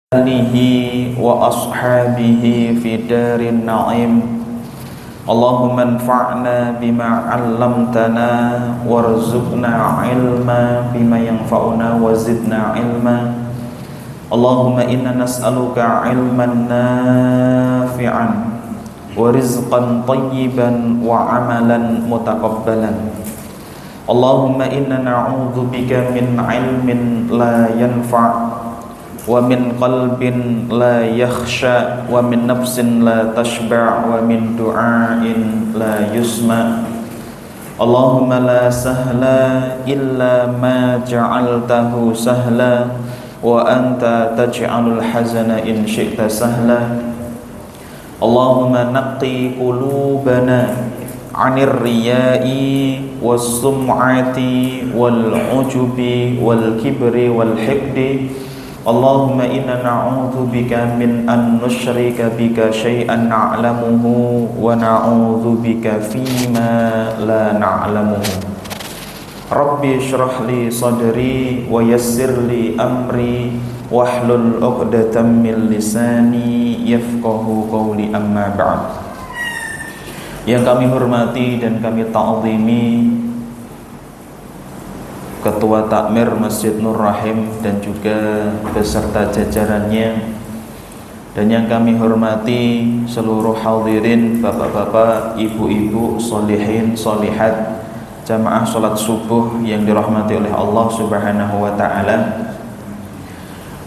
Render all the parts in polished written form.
alihi wa ashabihi fi darin na'im. Allahumma anfa'na bima 'allamtana warzuqna ilma bima yanfa'una wa zidna ilma. Allahumma inna nas'aluka ilman nafi'an wa rizqan tayyiban wa amalan mutaqabbalan. Allahumma inna na'udzubika min ilmin la yanfa' wa min qalbin la yakhsha wa min nafsin la tashba' wa min du'ain la yusma. Allahumma la sahla illa ma ja'altahu sahla wa anta taj'alul hazana in syi'ta sahla. Allahumma naqqi qulubana 'anir riya'i was sum'ati wal 'ujubi wal kibri wal hiqdi. Allahumma inna na'udzubika min an nusyrika bika syai'an na'lamuhu wa na'udzubika fima la na'lamuhu. Rabbi shrah li sadri wa yassir li amri wahlul 'uqdatam min lisani yafqahu qawli, amma ba'd. Yang kami hormati dan kami ta'zimi Ketua Takmir Masjid Nur Rahim dan juga beserta jajarannya, dan yang kami hormati seluruh hadirin, bapak-bapak, ibu-ibu, solihin, solihat, jamaah salat subuh yang dirahmati oleh Allah Subhanahu wa ta'ala.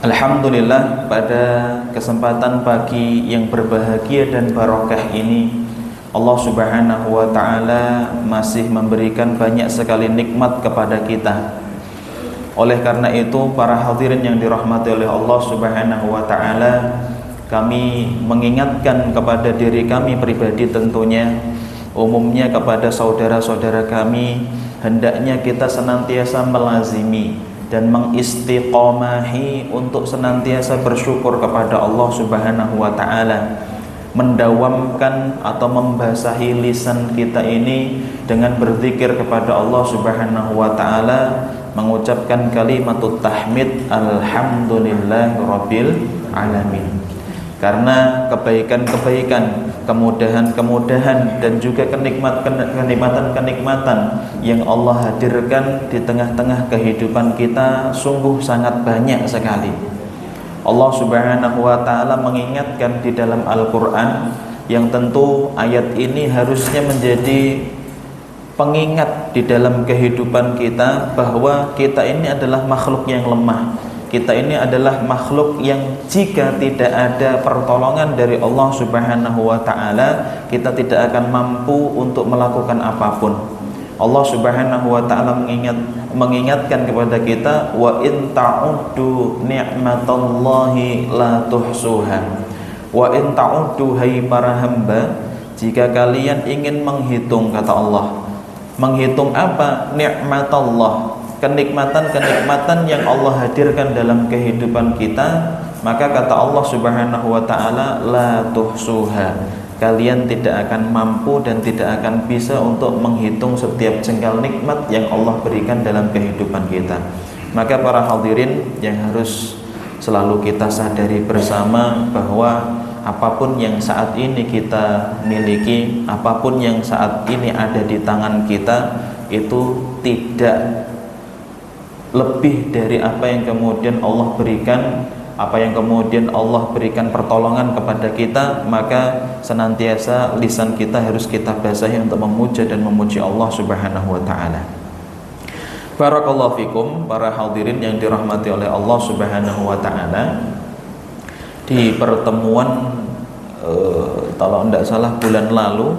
Alhamdulillah, pada kesempatan pagi yang berbahagia dan barokah ini, Allah Subhanahu wa ta'ala masih memberikan banyak sekali nikmat kepada kita. Oleh karena itu, para hadirin yang dirahmati oleh Allah Subhanahu wa ta'ala, kami mengingatkan kepada diri kami pribadi tentunya, umumnya kepada saudara-saudara kami, hendaknya kita senantiasa melazimi dan mengistiqomahi untuk senantiasa bersyukur kepada Allah Subhanahu wa ta'ala, mendawamkan atau membasahi lisan kita ini dengan berzikir kepada Allah Subhanahu wa ta'ala, mengucapkan kalimatut tahmid alhamdulillahirabbil alamin. Karena kebaikan-kebaikan, kemudahan-kemudahan dan juga kenikmatan-kenikmatan yang Allah hadirkan di tengah-tengah kehidupan kita sungguh sangat banyak sekali. Allah Subhanahu wa ta'ala mengingatkan di dalam Al-Quran, yang tentu ayat ini harusnya menjadi pengingat di dalam kehidupan kita bahwa kita ini adalah makhluk yang lemah. Kita ini adalah makhluk yang jika tidak ada pertolongan dari Allah Subhanahu wa ta'ala, kita tidak akan mampu untuk melakukan apapun. Allah Subhanahu wa ta'ala mengingatkan kepada kita, wa in ta'uddu ni'matallahi la tuhsuha. Wa in ta'uddu, hai para hamba, jika kalian ingin menghitung, kata Allah, menghitung apa? Ni'matallah, kenikmatan-kenikmatan yang Allah hadirkan dalam kehidupan kita, maka kata Allah Subhanahu wa ta'ala, la tuhsuha, kalian tidak akan mampu dan tidak akan bisa untuk menghitung setiap jengkal nikmat yang Allah berikan dalam kehidupan kita. Maka para hadirin yang harus selalu kita sadari bersama bahwa apapun yang saat ini kita miliki, apapun yang saat ini ada di tangan kita, itu tidak lebih dari apa yang kemudian Allah berikan, apa yang kemudian Allah berikan pertolongan kepada kita. Maka senantiasa lisan kita harus kita basahi untuk memuja dan memuji Allah Subhanahu wa ta'ala. Barakallahu fikum, para hadirin yang dirahmati oleh Allah Subhanahu wa ta'ala. Di pertemuan kalau tidak salah bulan lalu,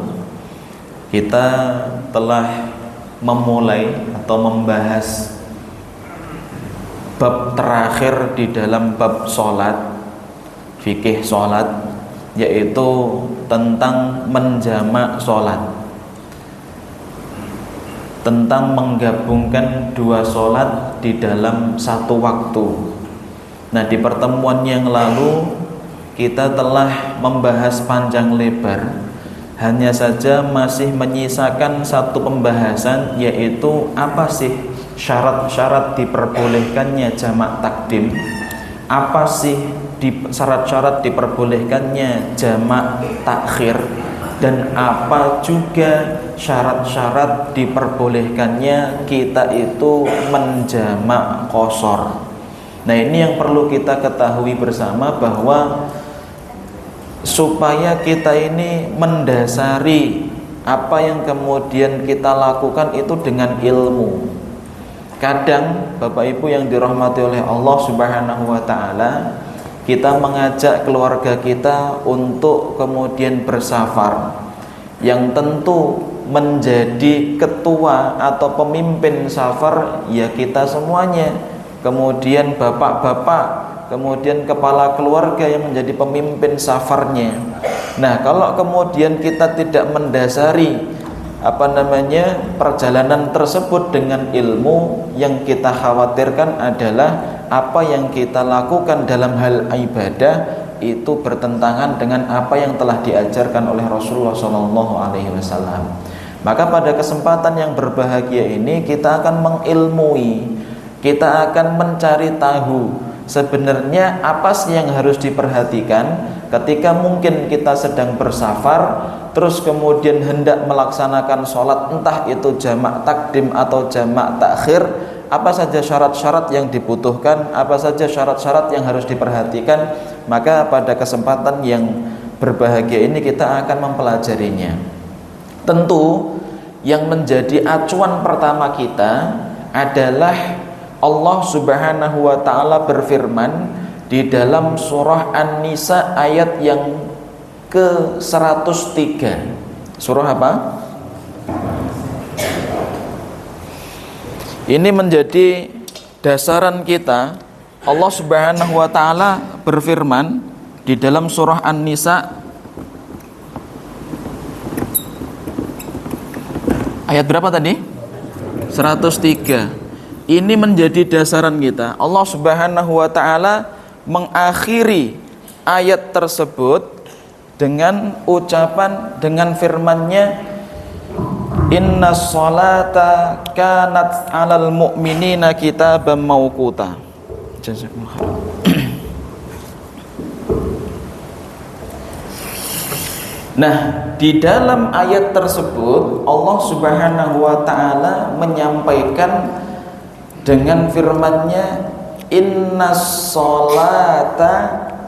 kita telah memulai atau membahas bab terakhir di dalam bab sholat, fikih sholat, yaitu tentang menjamak sholat, tentang menggabungkan dua sholat di dalam satu waktu. Nah, di pertemuan yang lalu kita telah membahas panjang lebar, hanya saja masih menyisakan satu pembahasan, yaitu apa sih syarat-syarat diperbolehkannya jamak takdim, apa sih syarat-syarat diperbolehkannya jamak takhir, dan apa juga syarat-syarat diperbolehkannya kita itu menjamak qashar. Nah, ini yang perlu kita ketahui bersama, bahwa supaya kita ini mendasari apa yang kemudian kita lakukan itu dengan ilmu. Kadang Bapak Ibu yang dirahmati oleh Allah Subhanahu wa taala, kita mengajak keluarga kita untuk kemudian bersafar, yang tentu menjadi ketua atau pemimpin safar ya kita semuanya, kemudian bapak-bapak, kemudian kepala keluarga yang menjadi pemimpin safarnya. Nah, kalau kemudian kita tidak mendasari perjalanan tersebut dengan ilmu, yang kita khawatirkan adalah apa yang kita lakukan dalam hal ibadah itu bertentangan dengan apa yang telah diajarkan oleh Rasulullah SAW. Maka pada kesempatan yang berbahagia ini kita akan mengilmui, kita akan mencari tahu sebenarnya apa sih yang harus diperhatikan ketika mungkin kita sedang bersafar, terus kemudian hendak melaksanakan sholat, entah itu jamak takdim atau jamak takhir. Apa saja syarat-syarat yang dibutuhkan, apa saja syarat-syarat yang harus diperhatikan. Maka pada kesempatan yang berbahagia ini kita akan mempelajarinya. Tentu yang menjadi acuan pertama kita adalah Allah Subhanahu wa taala berfirman di dalam surah An-Nisa ayat yang ke-103. Surah apa? Ini menjadi dasaran kita. Allah Subhanahu wa taala berfirman di dalam surah An-Nisa ayat berapa tadi? 103. Ini menjadi dasaran kita. Allah Subhanahu wa taala mengakhiri ayat tersebut dengan ucapan, dengan firman-Nya, Inna sholata kanat 'alal mu'minina kitaban mauquta. Nah, di dalam ayat tersebut Allah Subhanahu wa taala menyampaikan dengan firman-Nya, Inna sholata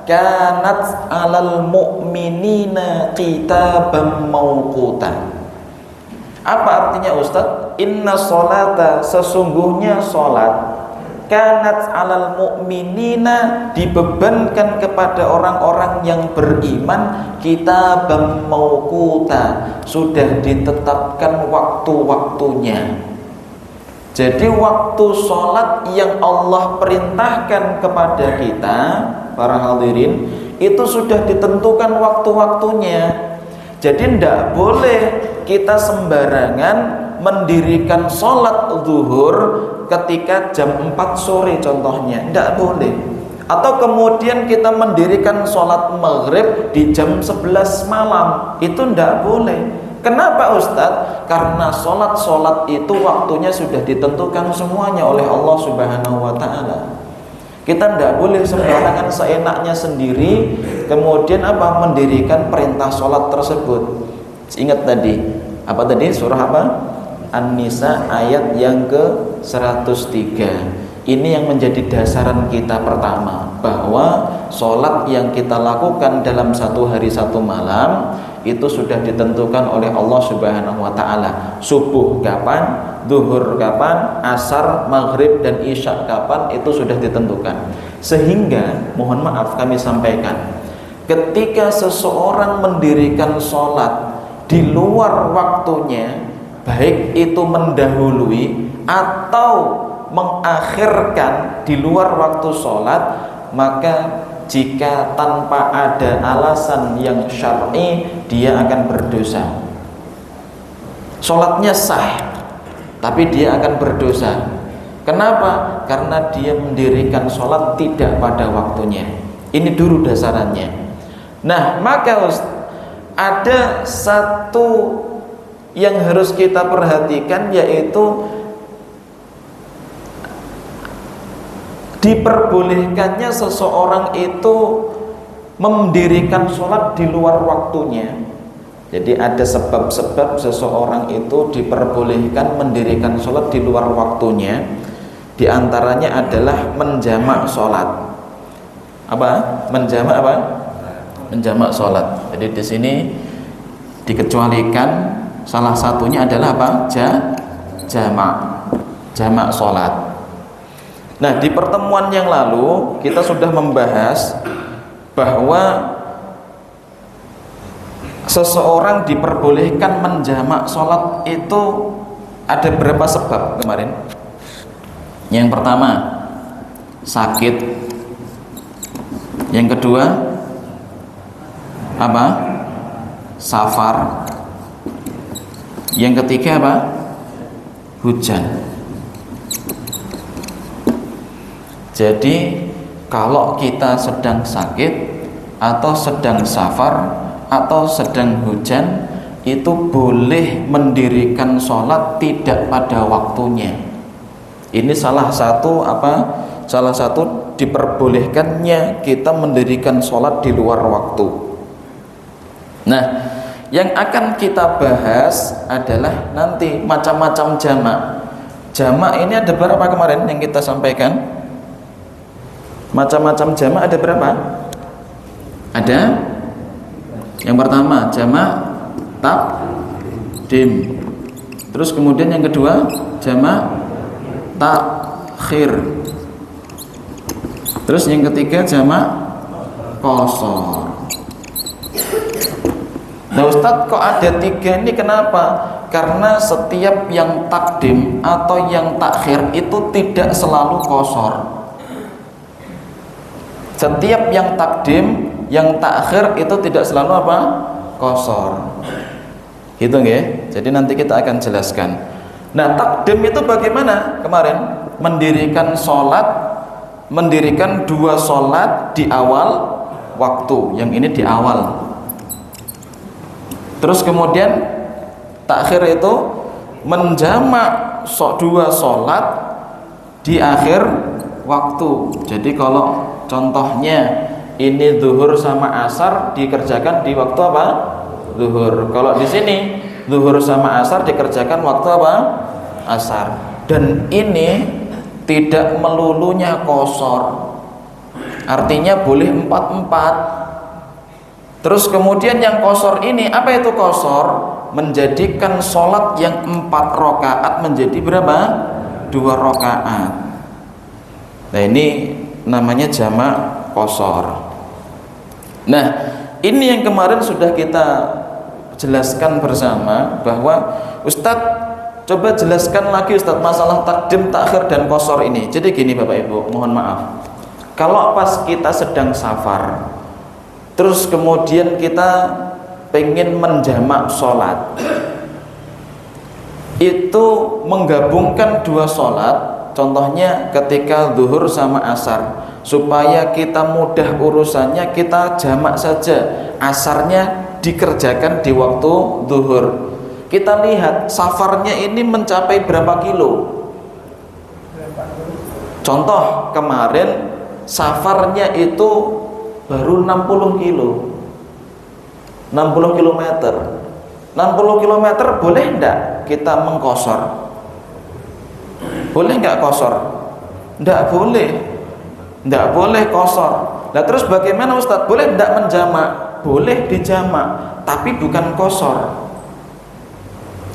kanat 'alal mu'minina kitaban mauquta. Apa artinya Ustaz? Inna sholata, sesungguhnya sholat, kanat 'alal mu'minina, dibebankan kepada orang-orang yang beriman, kitaban mauquta, sudah ditetapkan waktu-waktunya. Jadi waktu sholat yang Allah perintahkan kepada kita, para hadirin, itu sudah ditentukan waktu-waktunya. Jadi tidak boleh kita sembarangan mendirikan sholat zuhur ketika jam 4 sore contohnya, tidak boleh. Atau kemudian kita mendirikan sholat maghrib di jam 11 malam, itu tidak boleh. Kenapa Ustadz? Karena sholat itu waktunya sudah ditentukan semuanya oleh Allah Subhanahu wa ta'ala. Kita tidak boleh sembarangan seenaknya sendiri kemudian mendirikan perintah sholat tersebut. Ingat tadi, apa tadi? Surah apa? An-Nisa ayat yang ke-103. Ini yang menjadi dasaran kita pertama, bahwa sholat yang kita lakukan dalam satu hari satu malam itu sudah ditentukan oleh Allah Subhanahu wa ta'ala. Subuh kapan, zuhur kapan, asar, maghrib, dan isya kapan, itu sudah ditentukan. Sehingga, mohon maaf kami sampaikan, ketika seseorang mendirikan sholat di luar waktunya, baik itu mendahului atau mengakhirkan di luar waktu sholat, maka jika tanpa ada alasan yang syar'i, dia akan berdosa. Sholatnya sah, tapi dia akan berdosa. Kenapa? Karena dia mendirikan sholat tidak pada waktunya. Ini dulu dasarannya. Nah, maka ada satu yang harus kita perhatikan, yaitu diperbolehkannya seseorang itu mendirikan sholat di luar waktunya. Jadi ada sebab-sebab seseorang itu diperbolehkan mendirikan sholat di luar waktunya. Di antaranya adalah menjamak sholat. Apa? Menjamak apa? Menjamak sholat. Jadi di sini dikecualikan salah satunya adalah apa? Jamak sholat. Nah, di pertemuan yang lalu kita sudah membahas bahwa seseorang diperbolehkan menjamak sholat itu ada berapa sebab kemarin? Yang pertama, sakit. Yang kedua, apa? Safar. Yang ketiga apa? Hujan. Jadi kalau kita sedang sakit atau sedang safar atau sedang hujan, itu boleh mendirikan sholat tidak pada waktunya. Ini salah satu apa? Salah satu diperbolehkannya kita mendirikan sholat di luar waktu. Nah, yang akan kita bahas adalah nanti macam-macam jamak. Jamak ini ada berapa kemarin yang kita sampaikan? Macam-macam jamak ada berapa? Ada. Yang pertama jamak taqdim. Terus kemudian yang kedua jamak takhir. Terus yang ketiga jamak qashar. Nah Ustadz, kok ada tiga ini kenapa? Karena setiap yang takdim atau yang takhir itu tidak selalu qashar. Setiap yang takdim, yang takhir itu tidak selalu apa? Qashar. Gitu nggih? Jadi nanti kita akan jelaskan. Nah, takdim itu bagaimana? Kemarin mendirikan sholat, mendirikan dua sholat di awal waktu. Yang ini di awal. Terus kemudian takhir itu menjamak dua sholat di akhir waktu. Jadi kalau contohnya ini zuhur sama asar dikerjakan di waktu apa? Zuhur. Kalau di sini zuhur sama asar dikerjakan waktu apa? Asar. Dan ini tidak melulunya qashar. Artinya boleh 4-4. Terus kemudian yang qashar ini, apa itu qashar? Menjadikan sholat yang 4 rakaat menjadi berapa? 2 rakaat. Nah ini namanya jamak qashar. Nah ini yang kemarin sudah kita jelaskan bersama, bahwa Ustadz coba jelaskan lagi Ustadz masalah takdim, takhir dan qashar ini. Jadi gini Bapak Ibu, mohon maaf, kalau pas kita sedang safar, terus kemudian kita pengen menjamak sholat, itu menggabungkan dua sholat. Contohnya ketika zuhur sama asar, supaya kita mudah urusannya kita jamak saja, asarnya dikerjakan di waktu zuhur. Kita lihat safarnya ini mencapai berapa kilo. Contoh kemarin safarnya itu baru 60 kilo, 60 kilometer. 60 kilometer boleh enggak kita mengqashar? Boleh enggak qashar? Enggak boleh. Enggak boleh qashar. Nah terus bagaimana Ustadz? Boleh enggak menjamak? Boleh dijamak, tapi bukan qashar.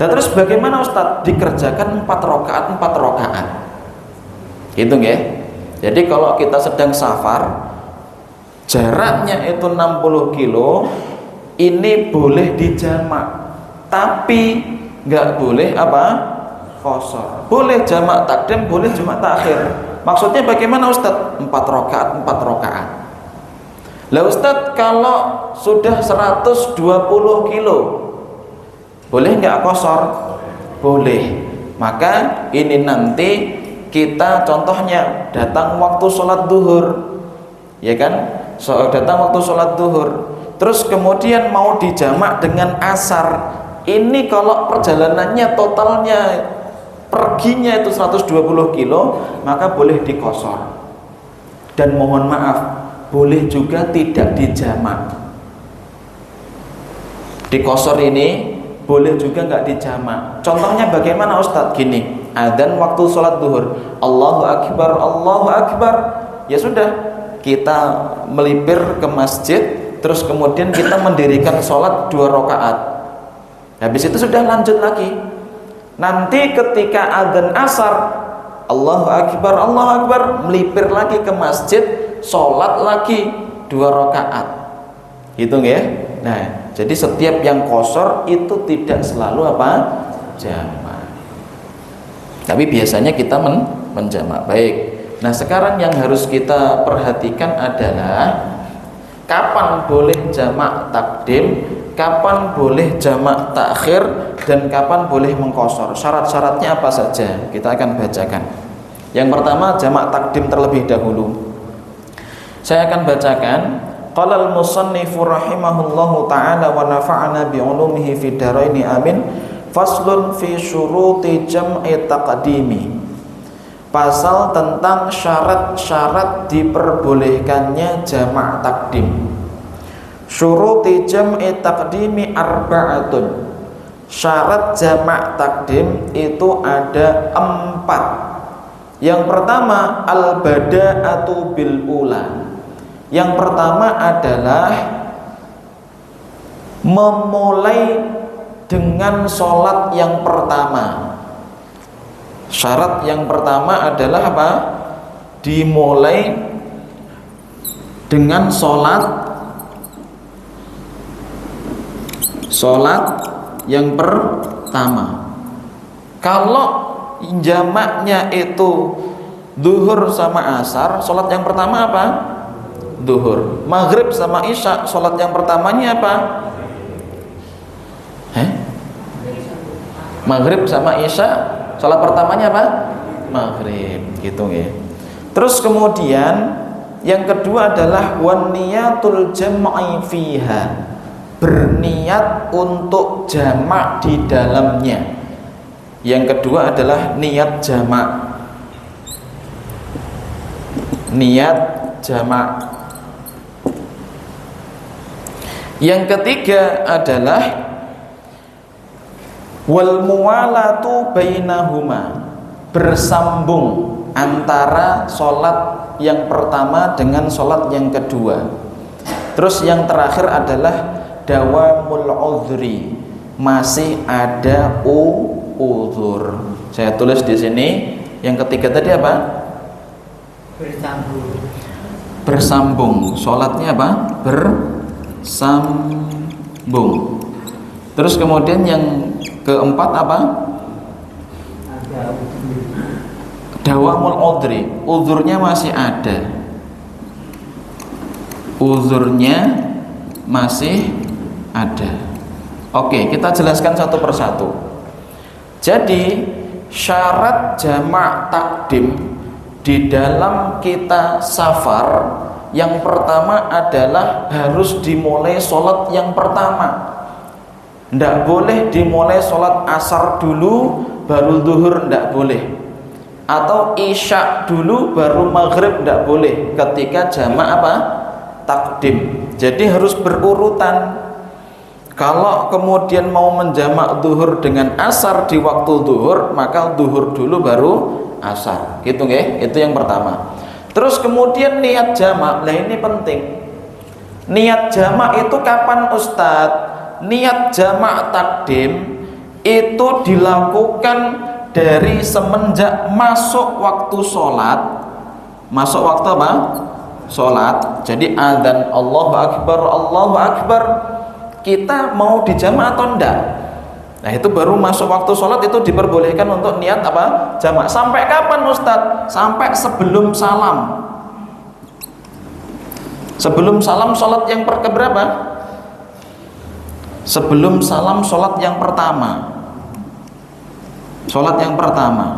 Nah terus bagaimana Ustadz? Dikerjakan 4 rakaat 4 rakaat. Gitu nggih. Jadi kalau kita sedang safar, jaraknya itu 60 kilo, ini boleh dijamak, tapi nggak boleh apa? Qashar. Boleh jamak takdim, boleh jamak takhir. Maksudnya bagaimana Ustadz? 4 rakaat 4 rakaat. Lah Ustadz, kalau sudah 120 kilo, boleh nggak qashar? Boleh. Maka ini nanti kita contohnya datang waktu sholat duhur, ya kan? Datang waktu sholat duhur, terus kemudian mau dijamak dengan asar. Ini kalau perjalanannya totalnya perginya itu 120 kilo, maka boleh diqashar. Dan mohon maaf, boleh juga tidak dijamak. Di qashar ini boleh juga nggak dijamak. Contohnya bagaimana Ustadz? Gini, adzan waktu sholat duhur, Allahu Akbar, Allahu Akbar. Ya sudah, kita melipir ke masjid, terus kemudian kita mendirikan sholat 2 rakaat. Habis itu sudah lanjut lagi. Nanti ketika adzan asar, Allahu Akbar, Allahu Akbar, melipir lagi ke masjid, sholat lagi 2 rakaat. Hitung ya. Nah, jadi setiap yang qashar itu tidak selalu apa? Jamak. Tapi biasanya kita menjamak. Baik. Nah, sekarang yang harus kita perhatikan adalah kapan boleh jamak takdim, kapan boleh jamak takhir, dan kapan boleh mengqashar. Syarat-syaratnya apa saja? Kita akan bacakan. Yang pertama, jamak takdim terlebih dahulu. Saya akan bacakan. Qala al-musannifu rahimahullahu ta'ala wa nafa'ana bi'ulumihi fid dharaini amin. Faslun fi syuruti jam'i taqdimi. Pasal tentang syarat-syarat diperbolehkannya jamak takdim. Syuruti jam'i taqdimi arba'atun. Syarat jamak takdim itu ada 4. Yang pertama, al-bada'atu bil ula. Yang pertama adalah memulai dengan sholat yang pertama. Syarat yang pertama adalah apa? Dimulai dengan sholat yang pertama. Kalau jamaknya itu duhur sama asar, sholat yang pertama apa? Duhur. Maghrib sama isya, sholat yang pertamanya apa? Maghrib sama isya, sholat pertamanya apa? Maghrib, gitu ya. Terus kemudian yang kedua adalah wan niyatul jam'i fiha. Berniat untuk jamak di dalamnya. Yang kedua adalah niat jamak. Niat jamak. Yang ketiga adalah wal muwalatu bainahuma, bersambung antara sholat yang pertama dengan sholat yang kedua. Terus yang terakhir adalah dawamul udhri, masih ada uzur. Saya tulis di sini. Yang ketiga tadi apa? Bersambung. Sholatnya apa? Bersambung. Terus kemudian yang keempat apa? Dawamul udhri, uzurnya masih ada. Uzurnya masih ada. Oke, kita jelaskan satu persatu. Jadi syarat jamak takdim di dalam kita safar, yang pertama adalah harus dimulai sholat yang pertama. Tidak boleh dimulai sholat asar dulu baru duhur, tidak boleh. Atau isya dulu baru maghrib, tidak boleh ketika jamak apa? Takdim. Jadi harus berurutan. Kalau kemudian mau menjamak duhur dengan asar di waktu duhur, maka duhur dulu baru asar. Gitu nggih? Itu yang pertama. Terus kemudian niat jamak. Nah ini penting. Niat jamak itu kapan Ustadz? Niat jamak takdim itu dilakukan dari semenjak masuk waktu sholat. Masuk waktu apa? Sholat. Jadi adzan Allahu Akbar, Allahu Akbar, kita mau dijamak atau enggak? Nah itu baru masuk waktu sholat, itu diperbolehkan untuk niat apa? Jamak. Sampai kapan Ustadz? Sampai sebelum salam. Sebelum salam sholat yang keberapa? Sebelum salam sholat yang pertama. Sholat yang pertama.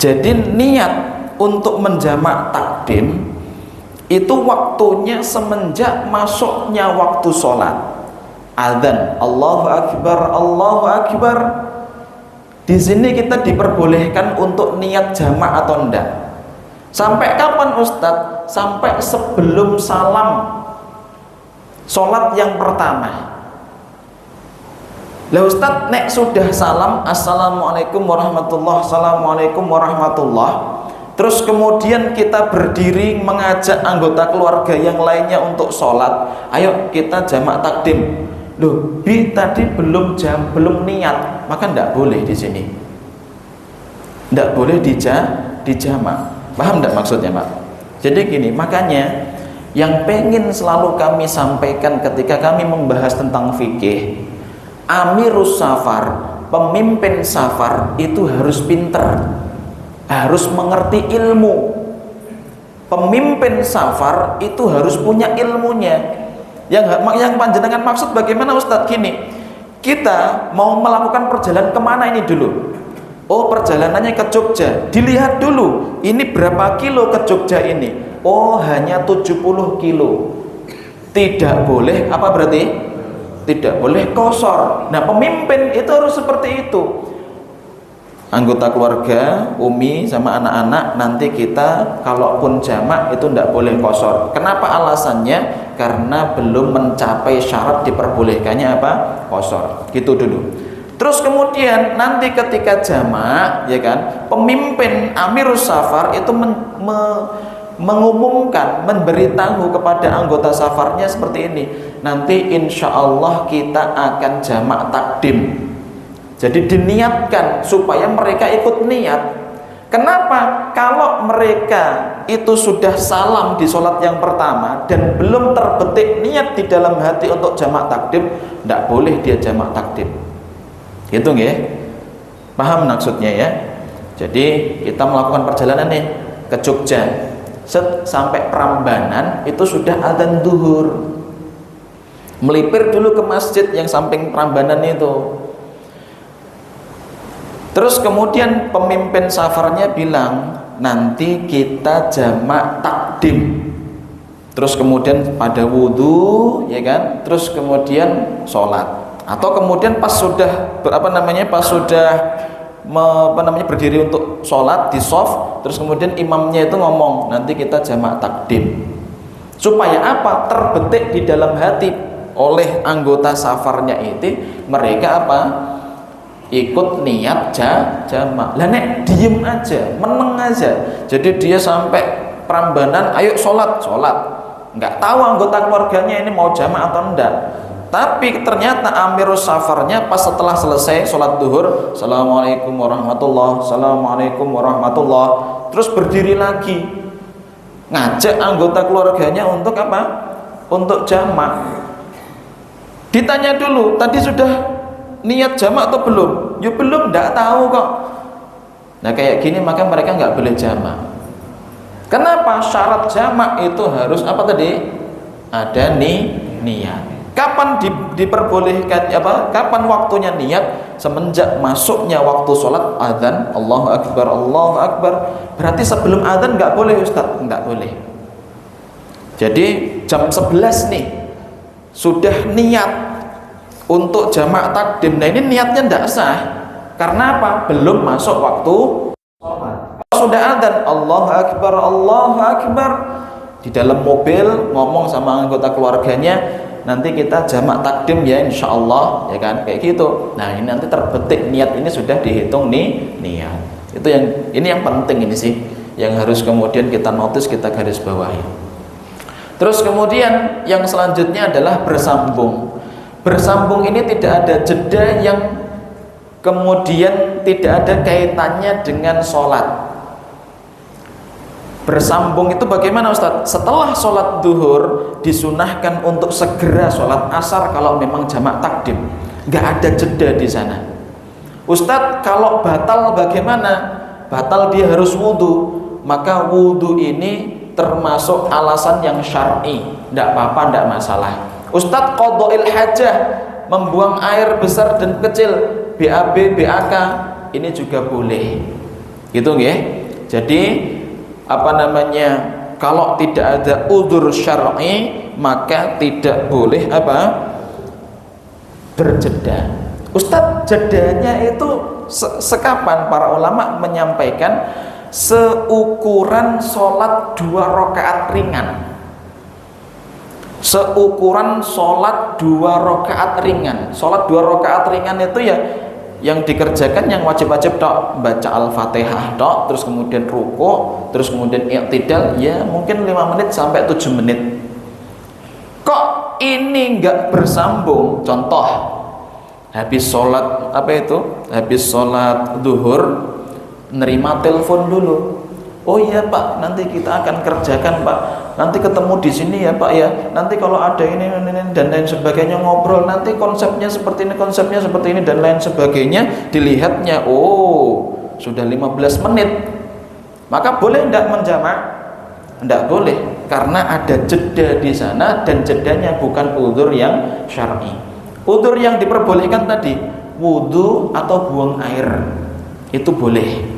Jadi niat untuk menjamak takdim itu waktunya semenjak masuknya waktu sholat. Adzan Allahu Akbar, Allahu Akbar. Di sini kita diperbolehkan untuk niat jamak atau enggak. Sampai kapan Ustadz? Sampai sebelum salam sholat yang pertama. Lah Ustadz, nek sudah salam assalamualaikum warahmatullah, assalamualaikum warahmatullah, terus kemudian kita berdiri mengajak anggota keluarga yang lainnya untuk sholat, ayo kita jamak takdim. Loh, tadi belum niat, maka tidak boleh di sini, tidak boleh dijamak. Paham tidak maksudnya, Pak? Jadi gini, makanya yang pengen selalu kami sampaikan ketika kami membahas tentang fikih, amirus safar, pemimpin safar itu harus pinter, harus mengerti ilmu. Pemimpin safar itu harus punya ilmunya. Yang panjenengan maksud bagaimana Ustadz? Gini, kita mau melakukan perjalanan kemana ini dulu? Oh, perjalanannya ke Jogja. Dilihat dulu, ini berapa kilo ke Jogja ini? Oh, hanya 70 kilo. Tidak boleh, apa berarti? Tidak boleh kosor. Nah, pemimpin itu harus seperti itu. Anggota keluarga, umi sama anak-anak, nanti kita kalaupun jamak itu tidak boleh kosor. Kenapa alasannya? Karena belum mencapai syarat diperbolehkannya apa? Kosor. Gitu dulu. Terus kemudian nanti ketika jamak, ya kan, pemimpin amirus safar itu mengumumkan, memberitahu kepada anggota safarnya seperti ini. Nanti insya Allah kita akan jamak takdim. Jadi diniatkan supaya mereka ikut niat. Kenapa? Kalau mereka itu sudah salam di sholat yang pertama dan belum terbetik niat di dalam hati untuk jamak takdim, tidak boleh dia jamak takdim. Gitu nggih? Paham maksudnya ya? Jadi kita melakukan perjalanan nih ke Jogja. Sampai Prambanan itu sudah adzan duhur. Melipir dulu ke masjid yang samping Prambanan itu. Terus kemudian pemimpin safarnya bilang, nanti kita jamak takdim. Terus kemudian pada wudhu, ya kan? Terus kemudian sholat. Atau kemudian pas sudah berdiri untuk sholat di shaf, terus kemudian imamnya itu ngomong, nanti kita jamak takdim. Supaya apa? Terbetik di dalam hati oleh anggota safarnya itu, mereka apa? Ikut niat jamak. Lah nek diem aja, meneng aja. Jadi dia sampai Prambanan, ayo sholat. Nggak tahu anggota keluarganya ini mau jamak atau enggak. Tapi ternyata amirus safarnya pas setelah selesai sholat duhur, assalamualaikum warahmatullah, assalamualaikum warahmatullah, terus berdiri lagi ngajak anggota keluarganya untuk apa? Untuk jamak. Ditanya dulu, tadi sudah niat jamak atau belum? Ya belum, enggak tahu kok. Nah kayak gini maka mereka nggak boleh jamak. Kenapa? Syarat jamak itu harus apa tadi? Ada niat. Kapan diperbolehkan apa? Kapan waktunya niat? Semenjak masuknya waktu sholat adzan, Allahu Akbar, Allahu Akbar. Berarti sebelum adzan nggak boleh Ustaz? Nggak boleh. Jadi jam 11 nih sudah niat untuk jamak takdim. Nah ini niatnya nggak sah. Karena apa? Belum masuk waktu sholat. Sudah adzan, Allahu Akbar, Allahu Akbar. Di dalam mobil ngomong sama anggota keluarganya, nanti kita jamak takdim ya insya Allah, ya kan, kayak gitu. Nah ini nanti terbetik niat ini sudah dihitung nih niat. Itu ini yang penting ini sih, yang harus kemudian kita notice, kita garis bawahi. Terus kemudian yang selanjutnya adalah bersambung. Bersambung ini tidak ada jeda yang kemudian tidak ada kaitannya dengan sholat. Bersambung itu bagaimana Ustaz? Setelah sholat duhur disunahkan untuk segera sholat asar kalau memang jamak takdim. Nggak ada jeda di sana. Ustaz, kalau batal bagaimana? Batal dia harus wudhu. Maka wudhu ini termasuk alasan yang syar'i. Nggak apa-apa, nggak masalah. Ustaz, qadha'il hajah, membuang air besar dan kecil, BAB, BAK, ini juga boleh. Gitu nggih? Jadi kalau tidak ada udzur syar'i maka tidak boleh berjeda. Ustadz, jedanya itu sekapan? Para ulama menyampaikan seukuran sholat 2 rakaat ringan. Seukuran sholat 2 rakaat ringan. Sholat 2 rakaat ringan itu ya yang dikerjakan yang wajib-wajib tok, baca Al-Fatihah tok, terus kemudian ruku', terus kemudian i'tidal, ya mungkin 5 menit sampai 7 menit. Kok ini enggak bersambung? Contoh, habis sholat apa itu? Habis sholat zuhur, nerima telepon dulu. Oh iya Pak, nanti kita akan kerjakan Pak. Nanti ketemu di sini ya Pak ya. Nanti kalau ada ini dan lain sebagainya, ngobrol. Nanti konsepnya seperti ini, konsepnya seperti ini dan lain sebagainya. Dilihatnya, oh sudah 15 menit. Maka boleh tidak menjamak? Tidak boleh, karena ada jeda di sana dan jedanya bukan udzur yang syar'i. Udzur yang diperbolehkan tadi, wudu atau buang air, itu boleh.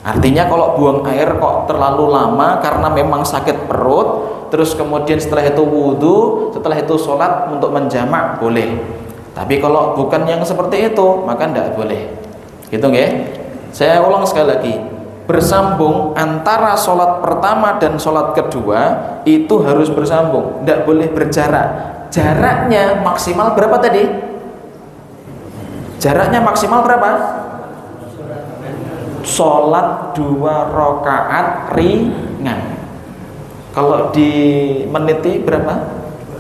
Artinya kalau buang air kok terlalu lama karena memang sakit perut, terus kemudian setelah itu wudu, setelah itu sholat untuk menjamak, boleh. Tapi kalau bukan yang seperti itu, maka tidak boleh. Gitu nggih? Saya ulang sekali lagi, bersambung antara sholat pertama dan sholat kedua itu harus bersambung, tidak boleh berjarak. Jaraknya maksimal berapa tadi? Jaraknya maksimal berapa? Sholat 2 rakaat ringan. Kalau di meniti berapa?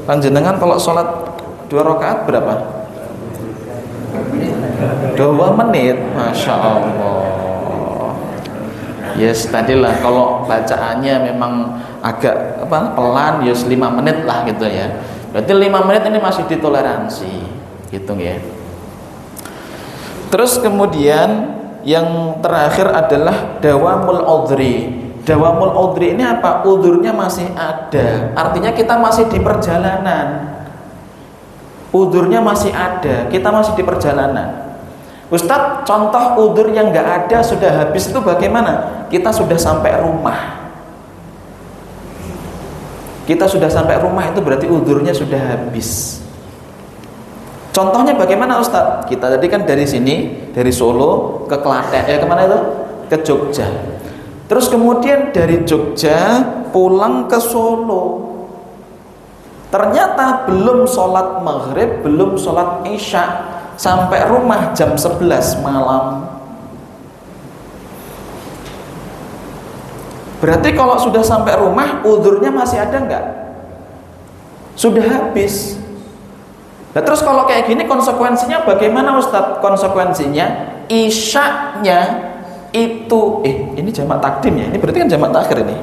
Panjenengan kalau sholat 2 rakaat berapa? 2 menit. Masya Allah. Yes, tadilah kalau bacaannya memang agak pelan, yes 5 menit lah gitu ya. Berarti 5 menit ini masih ditoleransi, gitu ya. Terus kemudian yang terakhir adalah dawamul udhri. Dawamul udhri ini apa? Udhurnya masih ada. Artinya kita masih di perjalanan. Udhurnya masih ada. Kita masih di perjalanan. Ustadz, contoh udhur yang nggak ada sudah habis itu bagaimana? Kita sudah sampai rumah. Kita sudah sampai rumah itu berarti udhurnya sudah habis. Contohnya bagaimana Ustadz? Kita tadi kan dari sini, dari Solo ke Klaten, kemana itu? Ke Jogja. Terus kemudian dari Jogja pulang ke Solo. Ternyata belum sholat maghrib, belum sholat isya, sampai rumah jam 11 malam. Berarti kalau sudah sampai rumah, udhurnya masih ada enggak? Sudah habis. Nah terus kalau kayak gini konsekuensinya bagaimana Ustadz? Konsekuensinya isyaknya itu ini jamak takdim ya? Ini berarti kan jamak takhir ini.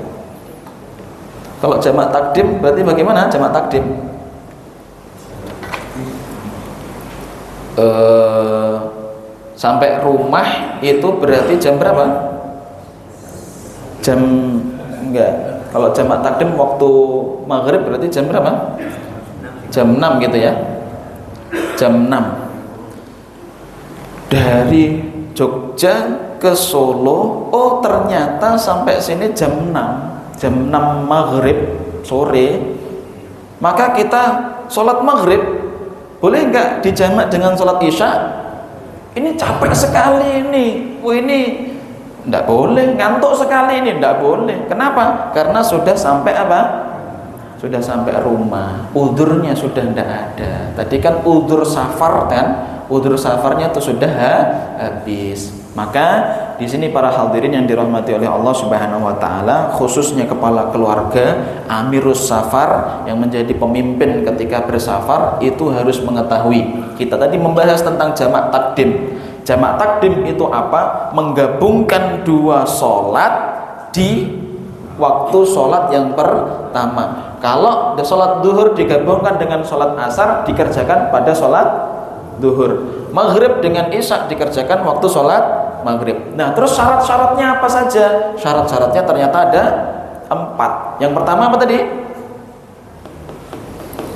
Kalau jamak takdim berarti bagaimana jamak takdim? Sampai rumah itu berarti jam berapa? Jam enggak. Kalau jamak takdim waktu maghrib berarti jam berapa? Jam 6 gitu ya. Jam 6 dari Jogja ke Solo. Oh ternyata sampai sini jam 6 maghrib sore. Maka kita sholat maghrib boleh nggak dijamak dengan sholat isya? Ini capek sekali ini. Ini nggak boleh, ngantuk sekali ini nggak boleh. Kenapa? Karena sudah sampai apa? Sudah sampai rumah, udhurnya sudah tidak ada. Tadi kan udhur safar kan, udhur safarnya itu sudah habis. Maka di sini para hadirin yang dirahmati oleh Allah Subhanahu wa taala, khususnya kepala keluarga, amirus safar yang menjadi pemimpin ketika bersafar itu harus mengetahui. Kita tadi membahas tentang jamak takdim. Jamak takdim itu apa? Menggabungkan 2 sholat di waktu sholat yang pertama. Kalau sholat duhur digabungkan dengan sholat asar, dikerjakan pada sholat duhur. Maghrib dengan isya dikerjakan waktu sholat maghrib. Nah terus syarat-syaratnya apa saja? Syarat-syaratnya ternyata ada 4. Yang pertama apa tadi?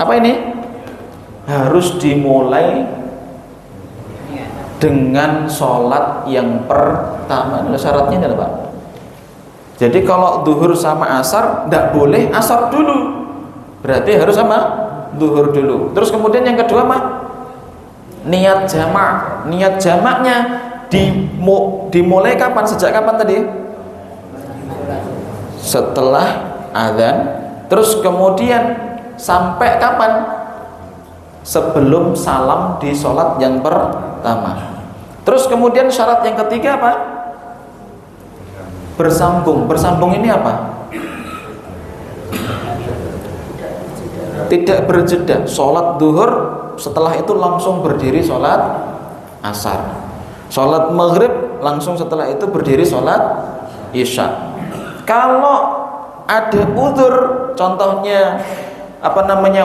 Apa ini? Harus dimulai dengan sholat yang pertama. Syaratnya adalah Pak. Jadi kalau duhur sama asar tidak boleh asar dulu. Berarti harus sama duhur dulu. Terus kemudian yang kedua Pak, niat jamak. Niat jamaknya dimulai kapan? Sejak kapan tadi? setelah azan. Terus kemudian sampai kapan? Sebelum salam di sholat yang pertama. Terus kemudian syarat yang ketiga apa? Bersambung. Bersambung ini apa? Tidak berjeda. Sholat duhur, setelah itu langsung berdiri sholat asar. Sholat maghrib, langsung setelah itu berdiri sholat isya. Kalau ada udzur, contohnya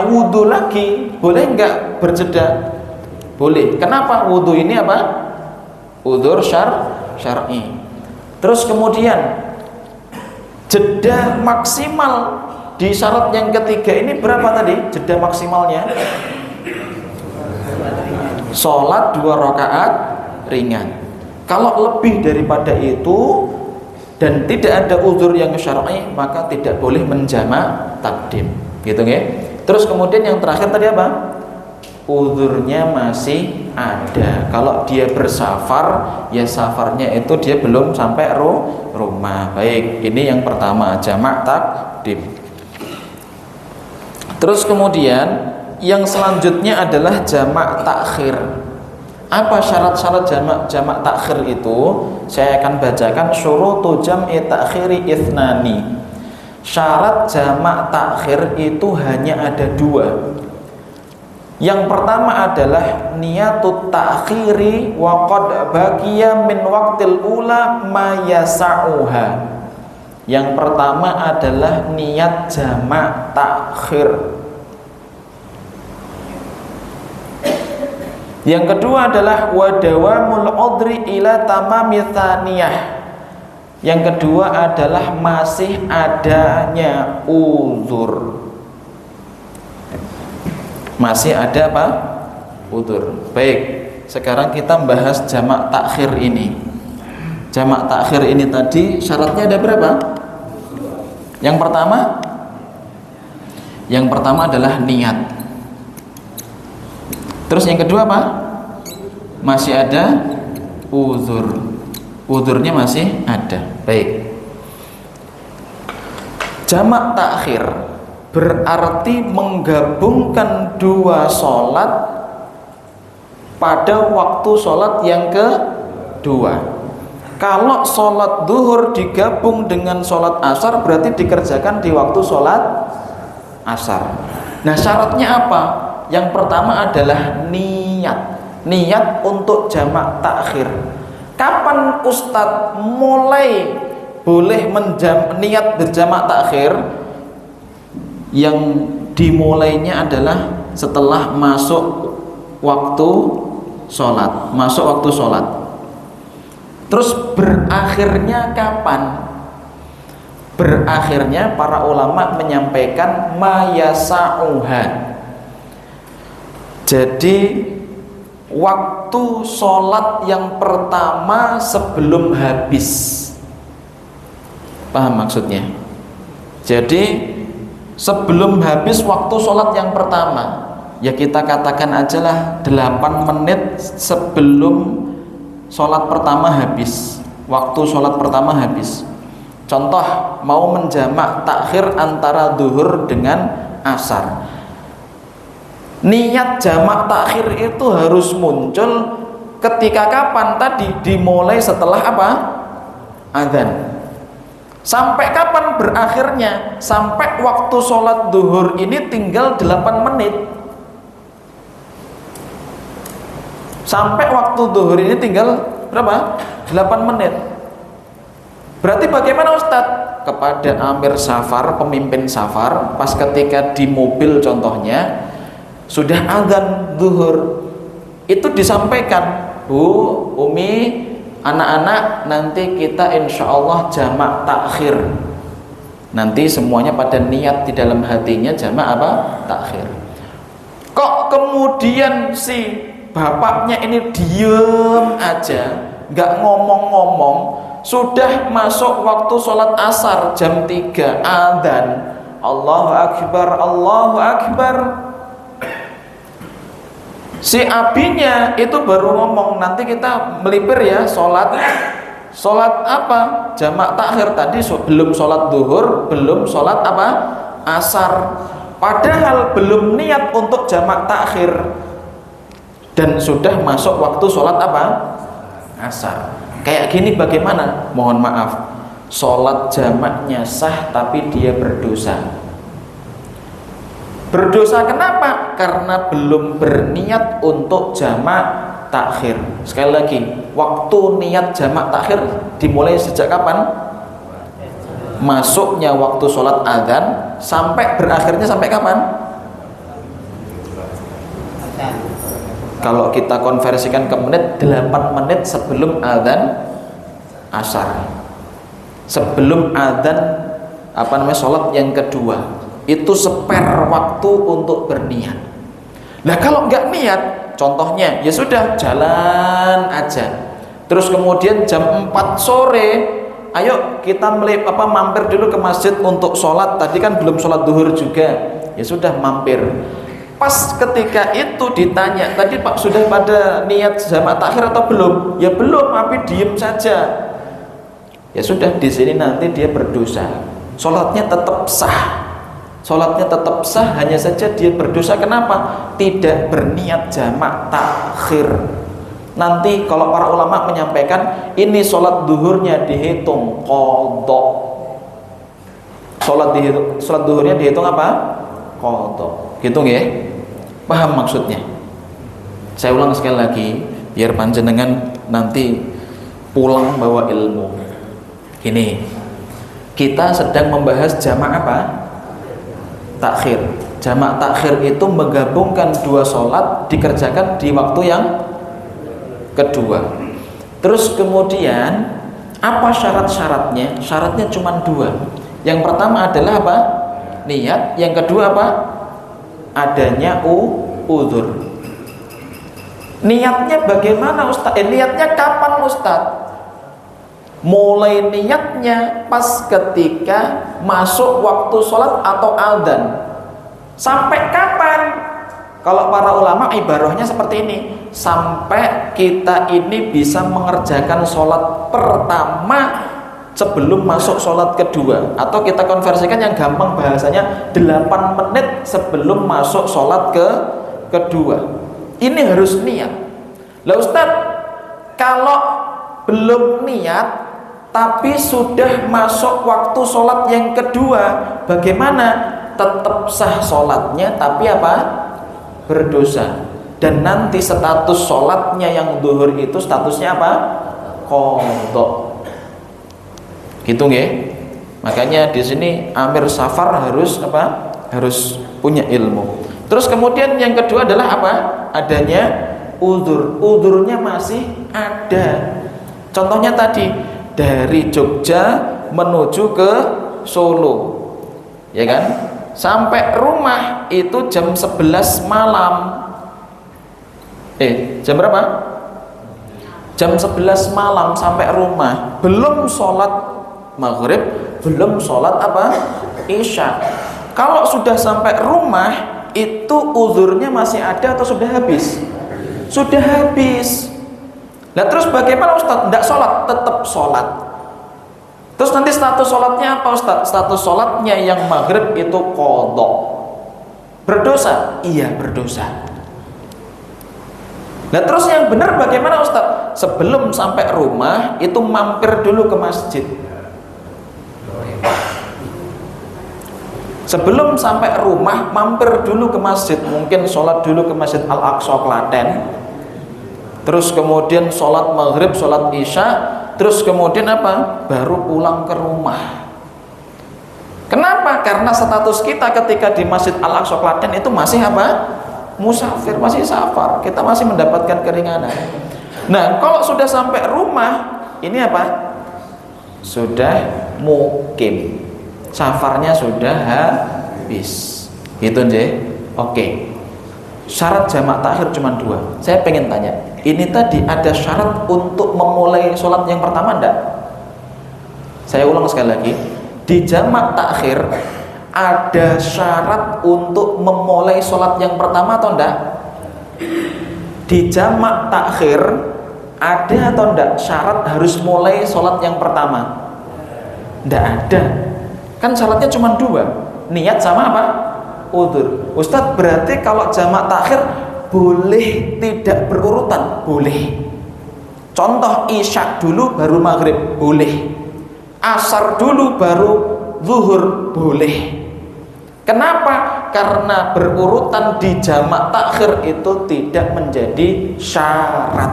wudhu lagi, boleh nggak berjeda? Boleh. Kenapa? Wudhu ini apa? Udzur syar'i. Terus kemudian jeda maksimal di syarat yang ketiga ini berapa tadi? Jeda maksimalnya sholat 2 rakaat ringan. Kalau lebih daripada itu dan tidak ada uzur yang syar'i, maka tidak boleh menjamak takdim, gitu ya. Terus kemudian yang terakhir tadi apa? Uzurnya masih ada. Kalau dia bersafar, ya safarnya itu dia belum sampai rumah. Baik, ini yang pertama, jamak takdim. Terus kemudian yang selanjutnya adalah jamak takhir. Apa syarat-syarat jamak takhir itu? Saya akan bacakan syurutu jam'i takhiri ithnani. Syarat jamak takhir itu hanya ada 2. Yang pertama adalah niyatut takhiri wa qad baqiya min waqtil ula ma yasa'uha. Yang pertama adalah niat jamak takhir. Yang kedua adalah wadawamul udri ila tamami tsaniyah. Yang kedua adalah masih adanya uzur. Masih ada apa? Uzur. Baik, sekarang kita bahas jamak takhir ini. Jamak takhir ini tadi syaratnya ada berapa? Yang pertama adalah niat. Terus yang kedua apa? Masih ada uzur. Uzurnya masih ada. Baik. Jamak takhir berarti menggabungkan 2 sholat pada waktu sholat yang kedua. Kalau sholat duhur digabung dengan sholat asar, berarti dikerjakan di waktu sholat asar. Nah, syaratnya apa? Yang pertama adalah niat untuk jamak takhir. Kapan Ustadz mulai boleh niat berjamak takhir? Yang dimulainya adalah setelah masuk waktu sholat. Terus berakhirnya kapan? Berakhirnya para ulama menyampaikan mayasa'uha. Jadi waktu sholat yang pertama sebelum habis. Paham maksudnya? Jadi sebelum habis waktu sholat yang pertama, ya kita katakan aja lah 8 menit sebelum sholat pertama habis. Waktu sholat pertama habis. Contoh, mau menjamak takhir antara duhur dengan asar. Niat jamak takhir itu harus muncul ketika kapan tadi? Dimulai setelah apa? Adzan. Sampai kapan berakhirnya? Sampai waktu sholat duhur ini tinggal 8 menit. Sampai waktu duhur ini tinggal berapa? 8 menit. Berarti bagaimana Ustadz? Kepada amir safar, pemimpin safar, pas ketika di mobil contohnya sudah azan zuhur, itu disampaikan, Bu, Umi, anak-anak, nanti kita insya Allah jamak takhir. Nanti semuanya pada niat di dalam hatinya jamak apa? Takhir. Kok kemudian si bapaknya ini diem aja, nggak ngomong-ngomong? Sudah masuk waktu sholat asar jam 3 azan, Allahu Akbar, Allahu Akbar. Si abinya itu baru ngomong, nanti kita melipir ya sholat Sholat apa? Jamak takhir tadi belum sholat duhur, belum sholat apa? Asar. Padahal belum niat untuk jamak takhir dan sudah masuk waktu sholat apa? Asar. Kayak gini bagaimana? Mohon maaf, sholat jamaknya sah tapi dia berdosa. Berdosa kenapa? Karena belum berniat untuk jamak takhir. Sekali lagi, waktu niat jamak takhir dimulai sejak kapan? Masuknya waktu sholat adzan sampai berakhirnya sampai kapan? Kalau kita konversikan ke menit, 8 menit sebelum adzan asar. Sebelum adzan sholat yang kedua. Itu spare waktu untuk berniat. Nah kalau nggak niat, contohnya ya sudah jalan aja. Terus kemudian jam 4 sore, ayo kita mampir dulu ke masjid untuk sholat. Tadi kan belum sholat duhur juga. Ya sudah mampir. Pas ketika itu ditanya, tadi Pak sudah pada niat jamak takhir atau belum? Ya belum, tapi diem saja. Ya sudah, di sini nanti dia berdosa. Sholatnya tetap sah. Sholatnya tetap sah, hanya saja dia berdosa. Kenapa? Tidak berniat jamak takhir. Nanti kalau para ulama menyampaikan, ini sholat duhurnya dihitung qadha. Sholat duhurnya dihitung apa? Qadha. Hitung ya? Paham maksudnya? Saya ulang sekali lagi, biar panjenengan nanti pulang bawa ilmu. Ini kita sedang membahas jamak apa? Takhir. Jamak takhir itu menggabungkan dua sholat dikerjakan di waktu yang kedua. Terus kemudian apa syarat-syaratnya? Syaratnya cuma dua. Yang pertama adalah apa? Niat. Yang kedua apa? Adanya uzur. Niatnya bagaimana Ustaz? Niatnya kapan Ustaz? Mulai niatnya pas ketika masuk waktu sholat atau adzan. Sampai kapan? Kalau para ulama ibarahnya seperti ini, sampai kita ini bisa mengerjakan sholat pertama sebelum masuk sholat kedua. Atau kita konversikan yang gampang bahasanya, 8 menit sebelum masuk sholat kedua. Ini harus niat. Lah Ustaz, kalau belum niat tapi sudah masuk waktu sholat yang kedua, bagaimana? Tetap sah sholatnya, tapi apa? Berdosa. Dan nanti status sholatnya yang duhur itu statusnya apa? Qadha. Gitu nggih? Makanya di sini amir safar harus apa? Harus punya ilmu. Terus kemudian yang kedua adalah apa? Adanya uzur. Uzurnya masih ada. Contohnya tadi dari Jogja menuju ke Solo, ya kan? Sampai rumah itu jam 11 malam. Jam berapa? Jam 11 malam sampai rumah. Belum sholat maghrib, belum sholat apa? Isya. Kalau sudah sampai rumah, itu uzurnya masih ada atau sudah habis? Sudah habis. Nah terus bagaimana Ustaz? Tidak sholat, tetap sholat. Terus nanti status sholatnya apa Ustaz? Status sholatnya yang maghrib itu qadha. Berdosa? Iya berdosa. Nah terus yang benar bagaimana Ustaz? Sebelum sampai rumah itu mampir dulu ke masjid. Sebelum sampai rumah mampir dulu ke masjid. Mungkin sholat dulu ke Masjid Al-Aqsa Klaten. Terus kemudian sholat maghrib, sholat isya, terus kemudian apa? Baru pulang ke rumah. Kenapa? Karena status kita ketika di Masjid Al-Aqsa Klaten itu masih apa? Musafir, masih safar. Kita masih mendapatkan keringanan. Nah, kalau sudah sampai rumah, ini apa? Sudah mukim. Safarnya sudah habis. Gitu nggih. Oke. Syarat jamak takhir cuma 2. Saya pengen tanya, ini tadi ada syarat untuk memulai sholat yang pertama enggak? Saya ulang sekali lagi, di jamak takhir ada syarat untuk memulai sholat yang pertama atau enggak? Di jamak takhir Ada atau enggak syarat harus mulai sholat yang pertama? Enggak ada. Kan syaratnya cuma dua, niat sama apa? Udzur. Ustadz, berarti kalau jamak takhir boleh tidak berurutan? Boleh. Contoh, isya dulu baru maghrib, boleh. Asar dulu baru zuhur, boleh. Kenapa? Karena berurutan di jamak takhir itu tidak menjadi syarat.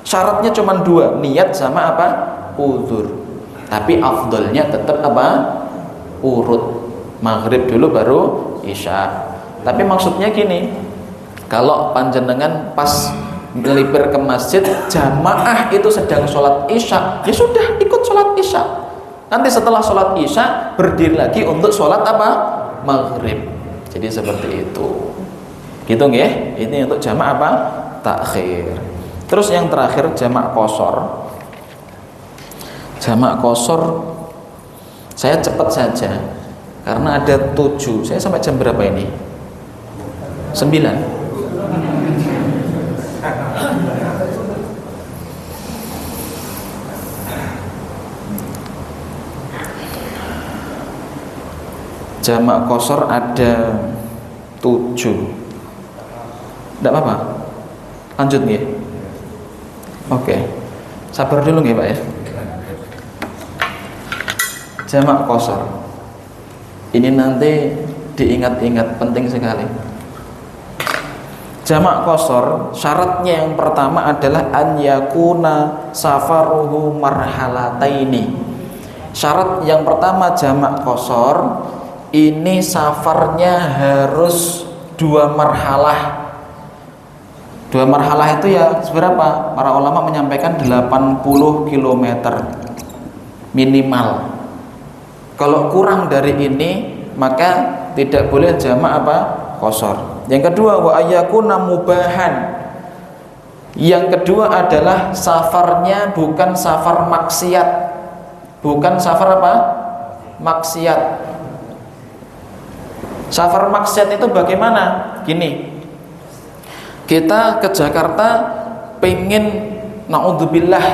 Syaratnya cuma dua, niat sama apa? Udzur. Tapi afdolnya tetap apa? Urut. Maghrib dulu baru isya. Tapi maksudnya gini, kalau panjenengan pas melipir ke masjid, jamaah itu sedang sholat isya, ya sudah ikut sholat isya. Nanti setelah sholat isya berdiri lagi untuk sholat apa? Maghrib. Jadi seperti itu. Gitu nggih? Ini untuk jamak apa? Takhir. Terus yang terakhir jamak qashar. Jamak qashar saya cepat saja karena ada 7. Saya sampai jam berapa ini? 9. Jamak qashar ada 7. Tidak apa-apa. Lanjut nih. Oke. Sabar dulu nih Pak ya. Jamak qashar. Ini nanti diingat-ingat, penting sekali. Jamak qashar syaratnya yang pertama adalah an yakuna safaruhu marhalataini. Syarat yang pertama jamak qashar ini safarnya harus 2 marhalah. 2 marhalah itu ya seberapa? Para ulama menyampaikan 80 km minimal. Kalau kurang dari ini maka tidak boleh jamak apa? Qashar. Yang kedua wa ayyakuna mubahan. Yang kedua adalah safarnya bukan safar maksiat. Bukan safar apa? Maksiat. Safar maksiat itu bagaimana? Gini, kita ke Jakarta pengen, naudzubillah,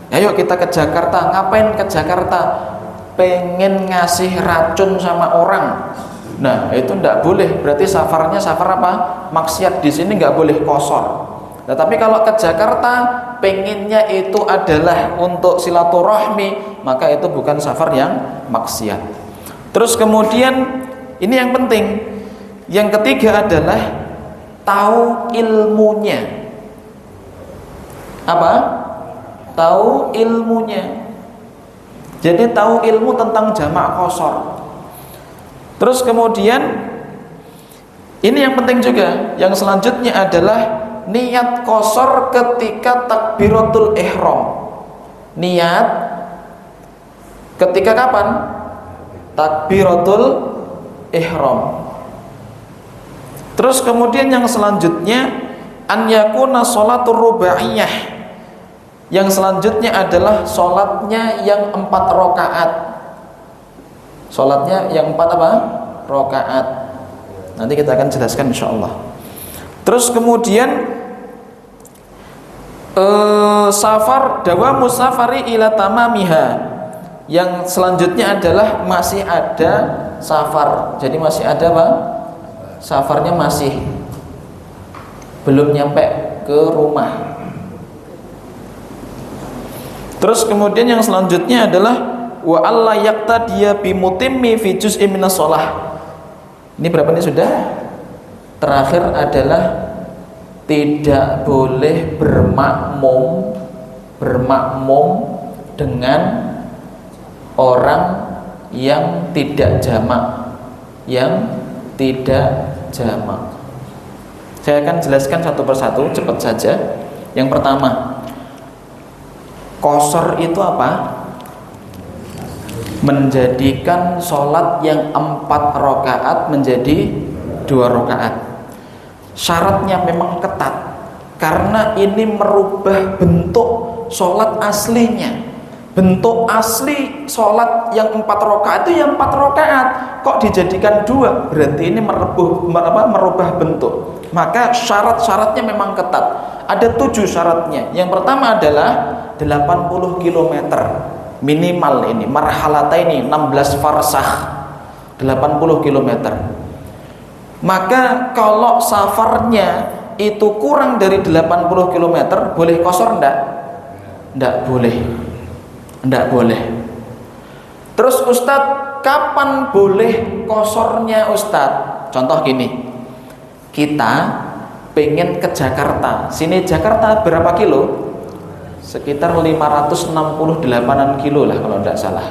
ayo kita ke Jakarta. Ngapain ke Jakarta? Pengen ngasih racun sama orang. Nah itu tidak boleh. Berarti safarnya safar apa? Maksiat. Di sini nggak boleh qashar. Nah, tapi kalau ke Jakarta pengennya itu adalah untuk silaturahmi, maka itu bukan safar yang maksiat. Terus kemudian ini yang penting. Yang ketiga adalah tahu ilmunya. Apa? Tahu ilmunya. Jadi tahu ilmu tentang jamak qashar. Terus kemudian ini yang penting juga. Yang selanjutnya adalah niat qashar ketika takbiratul ihram. Niat ketika kapan? Takbiratul ihram. Terus kemudian yang selanjutnya an yakuna sholatur rubaiyah. Yang selanjutnya adalah sholatnya yang 4 rakaat. Sholatnya yang 4 apa? Rakaat. Nanti kita akan jelaskan insyaallah. Terus kemudian safar dawamu safari ila tamamiha. Yang selanjutnya adalah masih ada safar. Jadi masih ada apa? Safarnya masih belum nyampe ke rumah. Terus kemudian yang selanjutnya adalah wa alla yaqtadiya bi mutimmi fi juz'in minas shalah. Ini berapa nih sudah? Terakhir adalah tidak boleh bermakmum dengan orang yang tidak jamak, Saya akan jelaskan satu persatu, cepat saja. Yang pertama, qashar itu apa? Menjadikan sholat yang 4 rakaat menjadi 2 rakaat. Syaratnya memang ketat, karena ini merubah bentuk sholat aslinya. Bentuk asli sholat yang 4 rakaat itu yang 4 rakaat, kok dijadikan 2? Berarti ini merubah bentuk. Maka syarat-syaratnya memang ketat. Ada 7 syaratnya. Yang pertama adalah 80 km minimal, ini marhalata ini 16 farsah, 80 km. Maka kalau safarnya itu kurang dari 80 km, boleh qashar enggak? Enggak boleh. Enggak boleh. Terus Ustadz, kapan boleh qasharnya Ustadz? Contoh gini, kita pengen ke Jakarta, sini Jakarta berapa kilo? Sekitar 568an kilo lah kalau tidak salah,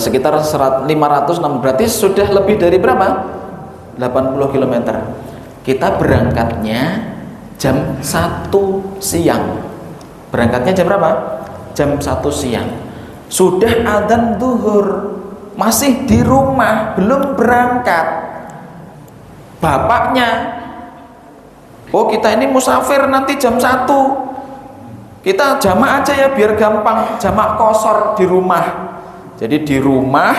sekitar 506, berarti sudah lebih dari berapa? 80 km. Kita berangkatnya jam 1 siang. Berangkatnya jam berapa? Jam 1 siang. Sudah adzan zuhur, masih di rumah, belum berangkat. Bapaknya, oh kita ini musafir nanti jam 1, kita jamak aja ya biar gampang, jamak qashar di rumah. Jadi di rumah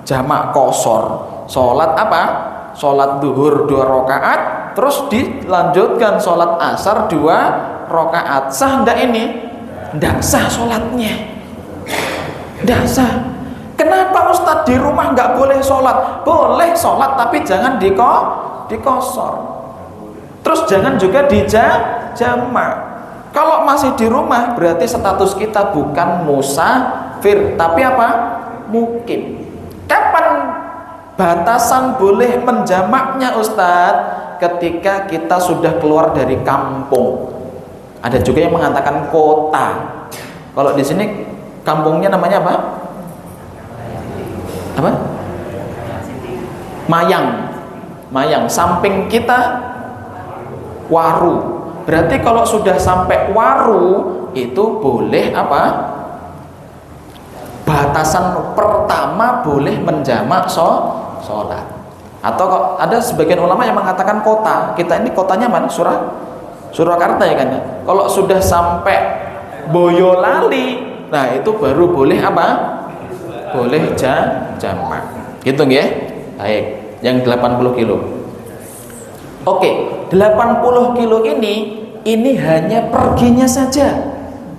jamak qashar, sholat apa? Sholat zuhur 2 rakaat, terus dilanjutkan sholat asar 2 rakaat. Sah enggak ini? Enggak sah sholatnya, enggak sah. Kenapa Ustadz di rumah enggak boleh sholat? Boleh sholat tapi jangan di qashar. Terus jangan juga jamak. Kalau masih di rumah berarti status kita bukan musafir, tapi apa? Mukim. Kapan batasan boleh menjamaknya Ustadz? Ketika kita sudah keluar dari kampung. Ada juga yang mengatakan kota. Kalau di sini kampungnya namanya apa? Apa? Mayang. Samping kita Waru. Berarti kalau sudah sampai Waru itu boleh apa? Batasan pertama boleh menjamak sholat. Atau kok ada sebagian ulama yang mengatakan kota. Kita ini kotanya mana? Surakarta ya kan ya. Kalau sudah sampai Boyolali, nah itu baru boleh apa? Boleh jamak. Gitu ya. Baik, yang 80 kilo. Oke, 80 kilo ini hanya perginya saja,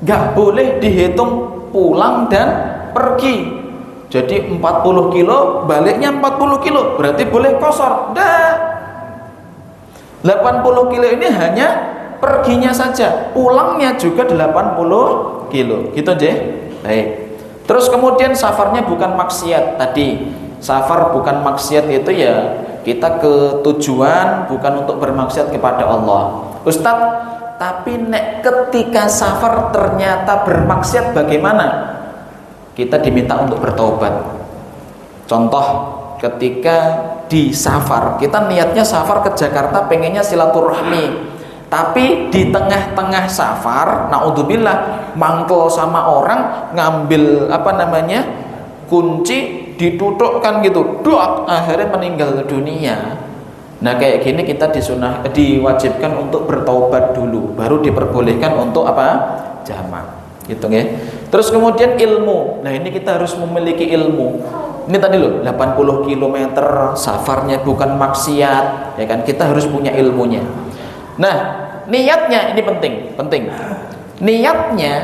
nggak boleh dihitung pulang dan pergi. Jadi 40 kilo, baliknya 40 kilo, berarti boleh qashar. Dah, 80 kilo ini hanya perginya saja, pulangnya juga 80 kilo. Gitu aja. Baik. Terus kemudian safarnya bukan maksiat tadi. Safar bukan maksiat itu ya kita ke tujuan bukan untuk bermaksiat kepada Allah. Ustadz, tapi nek ketika safar ternyata bermaksiat bagaimana? Kita diminta untuk bertobat. Contoh, ketika di safar, kita niatnya safar ke Jakarta pengennya silaturahmi, tapi di tengah-tengah safar, naudzubillah, mangkel sama orang, ngambil kunci, didudukkan gitu, doak, akhirnya meninggal dunia. Nah kayak gini kita diwajibkan untuk bertaubat dulu, baru diperbolehkan untuk jamak, gitu ya. Terus kemudian ilmu. Nah ini kita harus memiliki ilmu. Ini tadi loh, 80 km safarnya bukan maksiat, ya kan? Kita harus punya ilmunya. Nah niatnya ini penting. Niatnya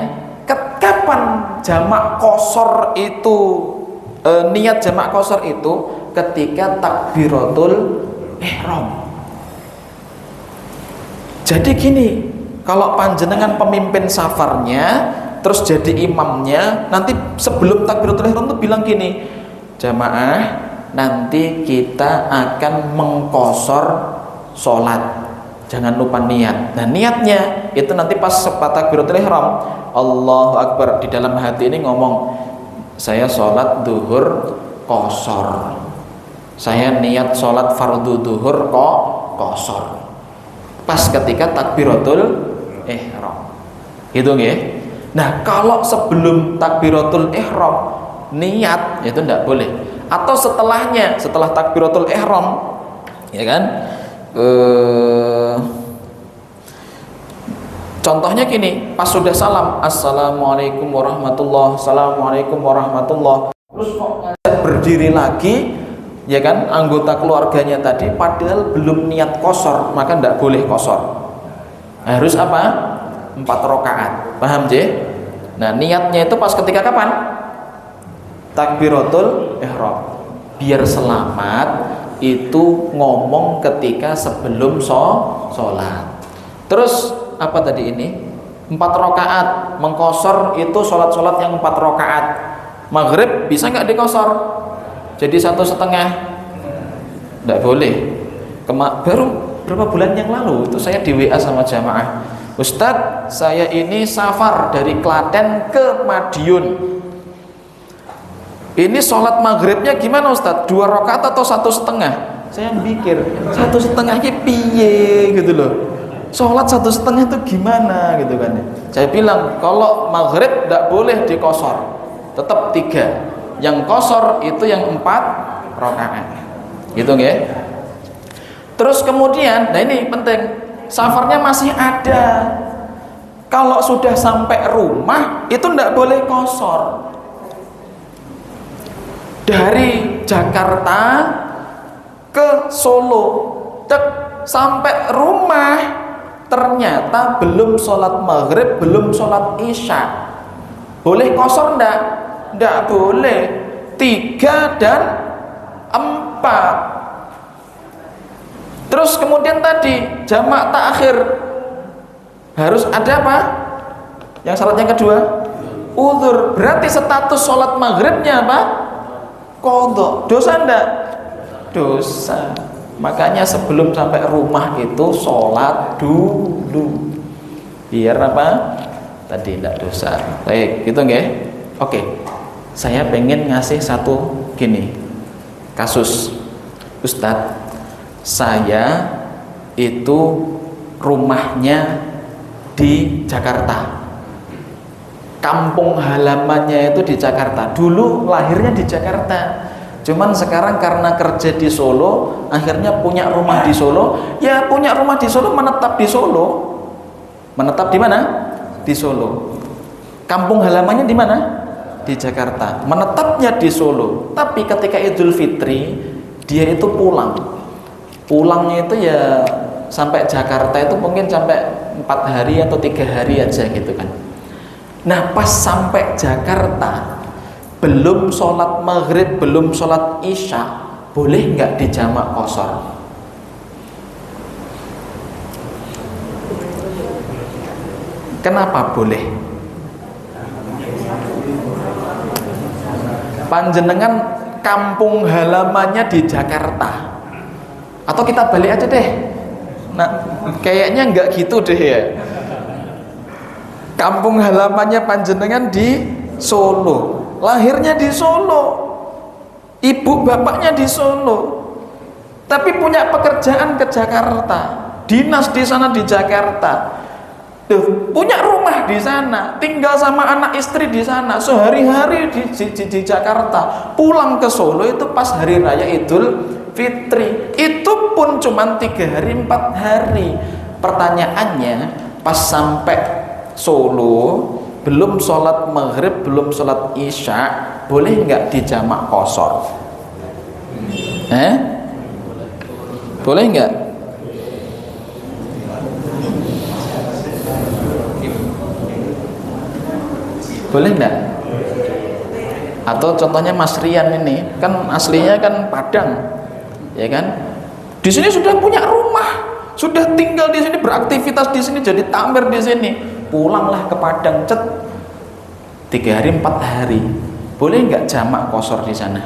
kapan jamak qashar itu? Niat jamak qashar itu ketika takbiratul ihram. Jadi gini, kalau panjenengan pemimpin safarnya terus jadi imamnya, nanti sebelum takbiratul ihram tuh bilang gini, jamaah nanti kita akan mengqashar sholat, jangan lupa niat. Nah niatnya itu nanti pas takbiratul ihram, Allahu Akbar, di dalam hati ini ngomong, saya sholat duhur qashar, saya niat sholat fardu duhur qashar, pas ketika takbiratul ihram, gitu nggih. Nah kalau sebelum takbiratul ihram niat itu tidak boleh, atau setelahnya, setelah takbiratul ihram, ya kan. Contohnya gini, pas sudah salam, assalamualaikum warahmatullah, assalamualaikum warahmatullah, terus kok berdiri lagi, ya kan, anggota keluarganya tadi padahal belum niat qashar, maka tidak boleh qashar. Harus apa? 4 rakaat. Paham, J? Nah, niatnya itu pas ketika kapan? Takbiratul ihram. Biar selamat itu ngomong ketika sebelum sholat. Terus apa tadi ini? 4 rakaat. Mengqashar itu sholat-sholat yang 4 rakaat. Maghrib bisa nggak diqashar? Jadi 1,5? Nggak boleh. Baru berapa bulan yang lalu itu saya di WA sama jamaah, Ustadz, saya ini safar dari Klaten ke Madiun. Ini sholat maghribnya gimana Ustadz? 2 rakaat atau 1,5? Saya mikir 1,5 ini piye gitu loh. Sholat 1,5 itu gimana gitu kan? Saya bilang kalau maghrib tidak boleh diqashar, tetap 3. Yang qashar itu yang 4 rakaat. Gitu nggih? Terus kemudian, nah ini penting, safarnya masih ada. Kalau sudah sampai rumah itu tidak boleh qashar. Dari Jakarta ke Solo, sampai rumah ternyata belum sholat maghrib, belum sholat isya. Boleh qashar enggak? Enggak boleh. 3 dan 4. Terus kemudian tadi jamak takhir harus ada apa? Yang syaratnya kedua, uzur. Berarti status sholat maghribnya apa? Qadha. Dosa enggak? Dosa. Makanya sebelum sampai rumah itu sholat dulu. Biar apa? Tadi enggak dosa. Baik, gitu nggih? Oke. Saya pengen ngasih satu gini kasus. Ustadz, saya itu rumahnya di Jakarta, kampung halamannya itu di Jakarta. Dulu lahirnya di Jakarta, cuman sekarang karena kerja di Solo, akhirnya punya rumah di Solo. Ya punya rumah di Solo, menetap di Solo. Menetap di mana? Di Solo. Kampung halamannya di mana? Di Jakarta. Menetapnya di Solo. Tapi ketika Idul Fitri dia itu pulang. Pulangnya itu ya sampai Jakarta itu mungkin sampai 4 hari atau 3 hari aja gitu kan. Nah pas sampai Jakarta belum sholat maghrib, belum sholat isya, boleh nggak dijamak qashar? Kenapa boleh? Panjenengan kampung halamannya di Jakarta. Atau kita balik aja deh. Nah, kayaknya enggak gitu deh ya. Kampung halamannya panjenengan di Solo, lahirnya di Solo, ibu bapaknya di Solo, tapi punya pekerjaan ke Jakarta, dinas di sana di Jakarta. Tuh, punya rumah di sana, tinggal sama anak istri di sana, sehari-hari di Jakarta, pulang ke Solo itu pas hari raya Idul Fitri, itu pun cuma 3 hari 4 hari. Pertanyaannya, pas sampai Solo belum sholat maghrib, belum sholat isya, boleh nggak dijamak qashar? Boleh nggak? Boleh nggak? Atau contohnya Mas Rian ini kan aslinya kan Padang, ya kan? Di sini sudah punya rumah, sudah tinggal di sini, beraktivitas di sini, jadi takmir di sini. Pulanglah ke Padang, 3 hari 4 hari. Boleh nggak jamak qashar di sana?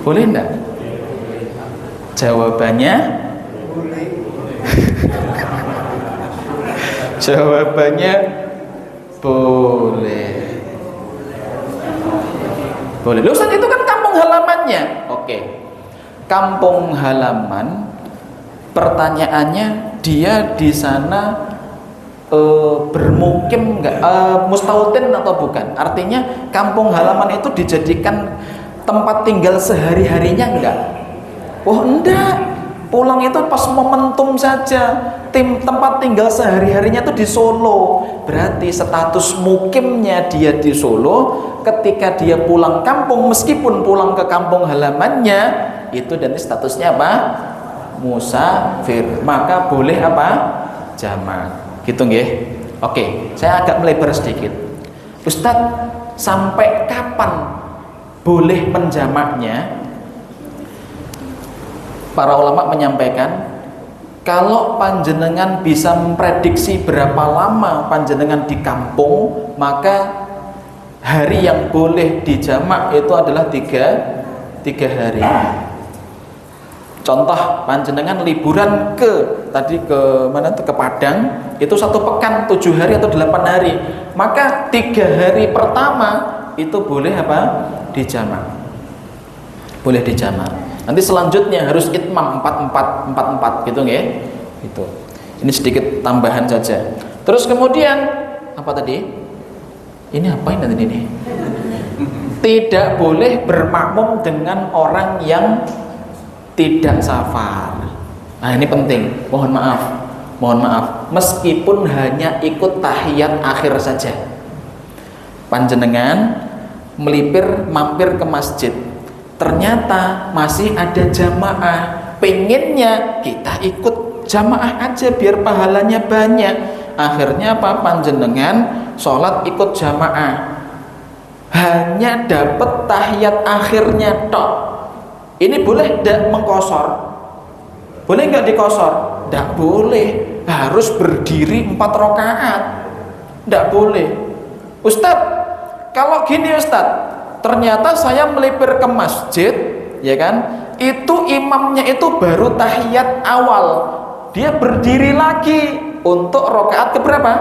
Boleh nggak? Jawabannya jawabannya boleh. Boleh. Loh, Ustaz, itu kan kampung halamannya. Oke. Kampung halaman, pertanyaannya dia di sana bermukim enggak, mustautin atau bukan? Artinya kampung halaman itu dijadikan tempat tinggal sehari-harinya enggak? Oh, enggak. Pulang itu pas momentum saja. Tempat tinggal sehari-harinya itu di Solo. Berarti status mukimnya dia di Solo. Ketika dia pulang kampung, meskipun pulang ke kampung halamannya, itu dan statusnya apa? Musafir. Maka boleh apa? Jamak. Gitu nggih. Oke, saya agak melebar sedikit. Ustadz, sampai kapan boleh menjamaknya? Para ulama menyampaikan, kalau panjenengan bisa memprediksi berapa lama panjenengan di kampung, maka hari yang boleh dijamak itu adalah tiga hari. Contoh, panjenengan liburan ke mana tuh, ke Padang, itu 1 pekan, 7 hari atau 8 hari, maka 3 hari pertama itu boleh apa? Dijamak. Boleh dijamak. Nanti selanjutnya harus itmam 44 gitu nggih. Gitu. Ini sedikit tambahan saja. Terus kemudian apa tadi? Ini apa ini tadi ini? Tidak boleh bermakmum dengan orang yang tidak safar. Nah, ini penting. Mohon maaf. Meskipun hanya ikut tahiyat akhir saja. Panjenengan mampir ke masjid, ternyata masih ada jamaah, pengennya kita ikut jamaah aja biar pahalanya banyak. Akhirnya apa? Panjenengan sholat ikut jamaah, hanya dapat tahiyat akhirnya tok. Ini boleh tidak mengkosor? Boleh nggak dikosor? Tidak boleh. Harus berdiri 4 rakaat. Tidak boleh. Ustadz, kalau gini Ustadz, ternyata saya melipir ke masjid, ya kan? Itu imamnya itu baru tahiyat awal, dia berdiri lagi untuk rakaat keberapa?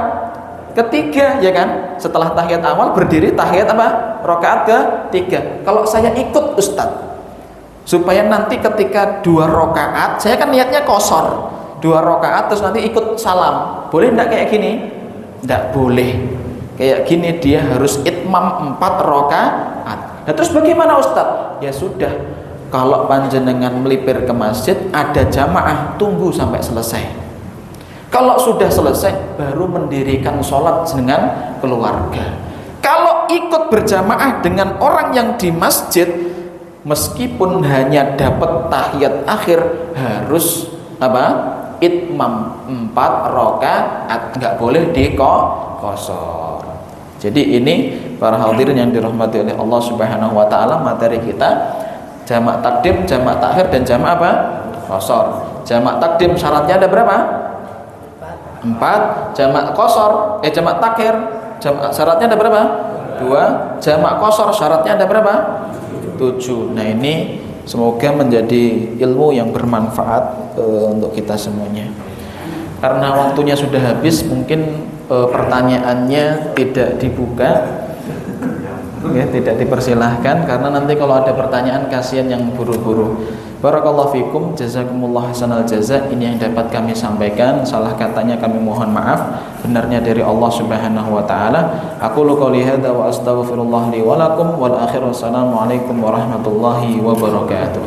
Ketiga, ya kan? Setelah tahiyat awal berdiri tahiyat apa? Rakaat ketiga. Kalau saya ikut Ustadz, supaya nanti ketika 2 rakaat, saya kan niatnya kosor, 2 rakaat terus nanti ikut salam, boleh enggak kayak gini? Enggak boleh. Kayak gini dia harus itmam 4 rakaat. Nah terus bagaimana Ustadz? Ya sudah, kalau panjenengan melipir ke masjid ada jamaah, tunggu sampai selesai. Kalau sudah selesai baru mendirikan sholat dengan keluarga. Kalau ikut berjamaah dengan orang yang di masjid, meskipun hanya dapat tahiyat akhir, harus apa? Itmam 4 rakaat, nggak boleh dikosor. Jadi ini para hadirin yang dirahmati oleh Allah Subhanahu wa taala, materi kita jamak takdim, jamak takhir, dan jamak apa? Qasar. Jamak takdim syaratnya ada berapa? 4. Jamak qasar, jamak takhir syaratnya ada berapa? 2. Jamak qasar syaratnya ada berapa? 7. Nah, ini semoga menjadi ilmu yang bermanfaat untuk kita semuanya. Karena waktunya sudah habis, mungkin pertanyaannya tidak dibuka, ya, tidak dipersilahkan, karena nanti kalau ada pertanyaan kasihan yang buru-buru. Barakallahu fikum, jazakumullah hasanal jaza. Ini yang dapat kami sampaikan. Salah katanya kami mohon maaf, benarnya dari Allah Subhanahu wa taala. Aqulu qouli hadza wa astaghfirullah li wa lakum wal akhiru. Assalamualaikum warahmatullahi wabarakatuh.